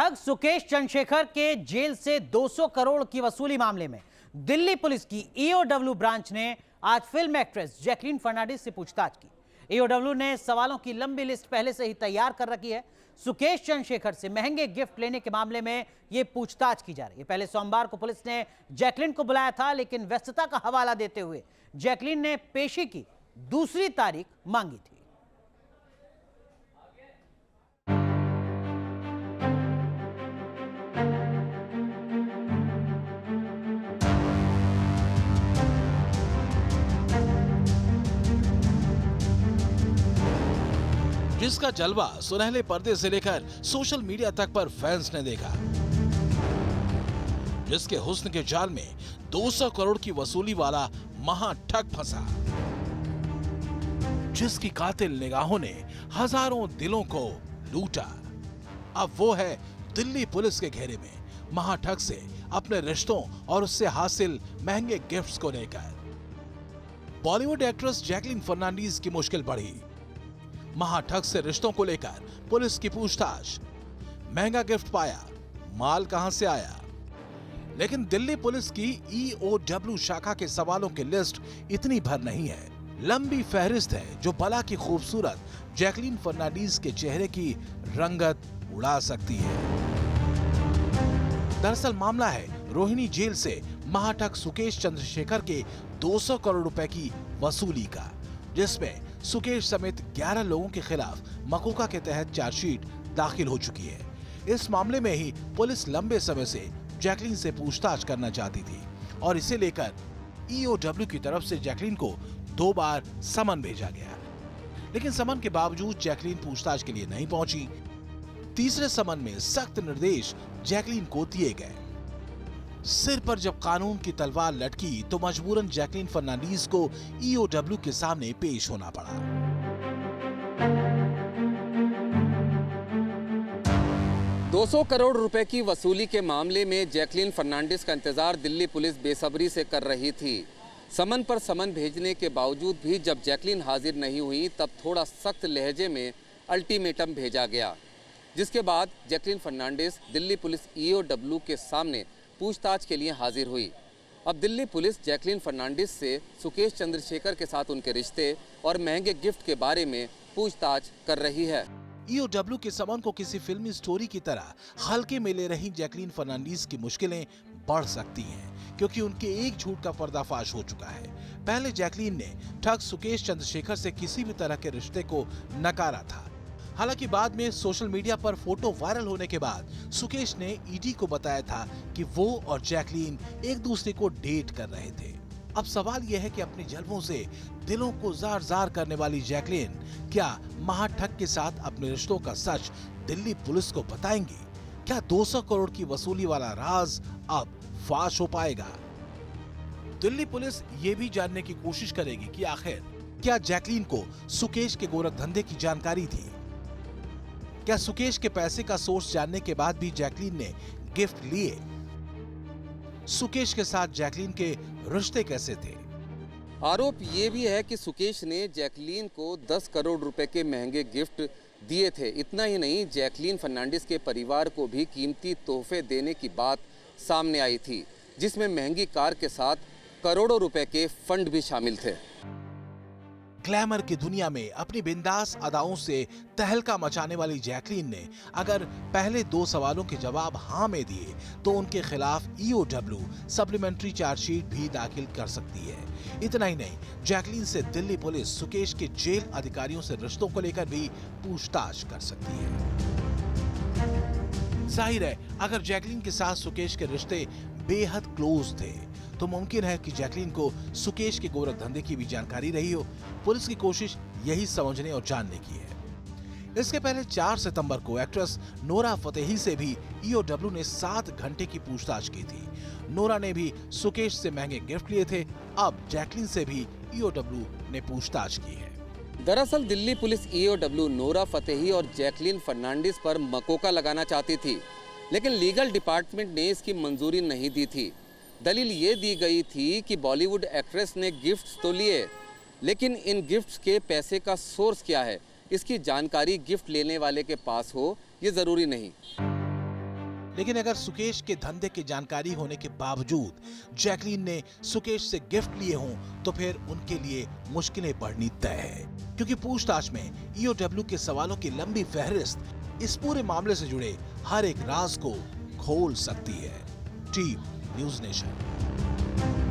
ठग सुकेश चंद्रशेखर के जेल से 200 करोड़ की वसूली मामले में दिल्ली पुलिस की ईओडब्ल्यू ब्रांच ने आज फिल्म एक्ट्रेस जैकलीन फर्नांडिस से पूछताछ की। ईओडब्ल्यू ने सवालों की लंबी लिस्ट पहले से ही तैयार कर रखी है। सुकेश चंद्रशेखर से महंगे गिफ्ट लेने के मामले में यह पूछताछ की जा रही है। पहले सोमवार को पुलिस ने जैकलीन को बुलाया था, लेकिन व्यस्तता का हवाला देते हुए जैकलीन ने पेशी की दूसरी तारीख मांगी थी। जिसका जलवा सुनहले पर्दे से लेकर सोशल मीडिया तक पर फैंस ने देखा, जिसके हुस्न के जाल में 200 करोड़ की वसूली वाला महा ठग फंसा, जिसकी कातिल निगाहों ने हजारों दिलों को लूटा। अब वो है दिल्ली पुलिस के घेरे में महाठग से अपने रिश्तों और उससे हासिल महंगे गिफ्ट्स को लेकर। बॉलीवुड एक्ट्रेस जैकलीन फर्नांडिस की मुश्किल बढ़ी। महाठग से रिश्तों को लेकर पुलिस की पूछताछ। महंगा गिफ्ट पाया, माल कहां से आया? लेकिन दिल्ली पुलिस की ईओडब्ल्यू शाखा के सवालों की लिस्ट इतनी भर नहीं है। लंबी फहरिस्त है जो बला की खूबसूरत जैकलीन फर्नांडिस के चेहरे की रंगत उड़ा सकती है। दरअसल मामला है रोहिणी जेल से महाठग सुकेश चंद्रशेखर के 200 करोड़ रुपए की वसूली का, जिसमें सुकेश समेत 11 लोगों के खिलाफ मकोका के तहत चार्जशीट दाखिल हो चुकी है। इस मामले में ही पुलिस लंबे समय से जैकलीन से पूछताछ करना चाहती थी और इसे लेकर ईओडब्ल्यू की तरफ से जैकलीन को 2 बार समन भेजा गया, लेकिन समन के बावजूद जैकलीन पूछताछ के लिए नहीं पहुंची। तीसरे समन में सख्त निर्देश जैकलीन को दिए गए। सिर पर जब कानून की तलवार लटकी तो मजबूरन जैकलीन फर्नांडिस को ईओडब्ल्यू के सामने पेश होना पड़ा। $200 करोड़ रुपए की वसूली के मामले में जैकलीन फर्नांडिस का इंतजार दिल्ली पुलिस बेसब्री से कर रही थी। समन पर समन भेजने के बावजूद भी जब जैकलीन हाजिर नहीं हुई, तब थोड़ा सख्त लहजे में अल्टीमेटम भेजा गया, जिसके बाद जैकलीन फर्नांडिस दिल्ली पुलिस ईओडब्ल्यू के सामने पूछताछ के लिए हाजिर हुई। अब दिल्ली पुलिस जैकलीन फर्नांडिस से सुकेश चंद्रशेखर के साथ उनके रिश्ते और महंगे गिफ्ट के बारे में पूछताछ कर रही है। ईओडब्ल्यू के समन को किसी फिल्मी स्टोरी की तरह हल्के में ले रही जैकलीन फर्नांडिस की मुश्किलें बढ़ सकती हैं, क्योंकि उनके एक झूठ का पर्दाफाश हो चुका है। पहले जैकलीन ने ठग सुकेश चंद्रशेखर से किसी भी तरह के रिश्ते को नकारा था। हालांकि बाद में सोशल मीडिया पर फोटो वायरल होने के बाद सुकेश ने ईडी को बताया था कि वो और जैकलीन एक दूसरे को डेट कर रहे थे। अब सवाल यह है कि अपनी जलवों से दिलों को जार जार करने वाली जैकलीन क्या महाठग के साथ अपने रिश्तों का सच दिल्ली पुलिस को बताएंगी? क्या 200 करोड़ की वसूली वाला राज अब फाश हो पाएगा? दिल्ली पुलिस ये भी जानने की कोशिश करेगी कि आखिर क्या जैकलीन को सुकेश के गोरख धंधे की जानकारी थी? क्या सुकेश के पैसे का सोर्स जानने के बाद भी जैकलीन ने गिफ्ट लिए? सुकेश के साथ जैकलीन के रिश्ते कैसे थे? आरोप ये भी है कि सुकेश ने जैकलीन को 10 करोड़ रुपए के महंगे गिफ्ट दिए थे। इतना ही नहीं, जैकलीन फर्नांडिस के परिवार को भी कीमती तोहफे देने की बात सामने आई थी, जिसमें महंगी कार के साथ करोड़ों रुपए के फंड भी शामिल थे। ग्लैमर की दुनिया में अपनी बिंदास अदाओं से तहलका मचाने वाली जैकलीन ने अगर पहले 2 सवालों के जवाब हाँ में दिए तो उनके खिलाफ ईओडब्ल्यू सप्लीमेंट्री चार्जशीट भी दाखिल कर सकती है। इतना ही नहीं, जैकलीन से दिल्ली पुलिस सुकेश के जेल अधिकारियों से रिश्तों को लेकर भी पूछताछ कर सकती है। जाहिर है, अगर जैकलीन के साथ सुकेश के रिश्ते बेहद क्लोज थे तो मुमकिन है कि जैकलीन को सुकेश के गोरख धंधे की भी जानकारी रही हो। पुलिस की कोशिश यही समझने और जानने की है। इसके पहले 4 सितंबर को एक्ट्रेस नोरा फतेही से भी ईओडब्ल्यू ने 7 घंटे की पूछताछ की थी। नोरा ने भी सुकेश से महंगे गिफ्ट लिए थे। अब जैकलीन से भी ईओडब्ल्यू ने पूछताछ की है। दरअसल Delhi police EOW Nora Fatehi और जैकलीन फर्नांडिस पर मकोका लगाना चाहती थी, लेकिन लीगल डिपार्टमेंट ने इसकी मंजूरी नहीं दी थी। दलील ये दी गई थी कि बॉलीवुड एक्ट्रेस ने गिफ्ट्स तो लिए, लेकिन इन गिफ्ट्स के पैसे का सोर्स क्या है, इसकी जानकारी गिफ्ट लेने वाले के पास हो, ये जरूरी नहीं। लेकिन अगर सुकेश के धंधे की जानकारी होने के बावजूद जैकलीन ने सुकेश से गिफ्ट लिए हों तो फिर उनके लिए मुश्किलें बढ़नी तय है, क्योंकि पूछताछ में ईओडब्ल्यू के सवालों की लंबी फहरिस्त इस पूरे मामले से जुड़े हर एक राज को खोल सकती है। Team news nation.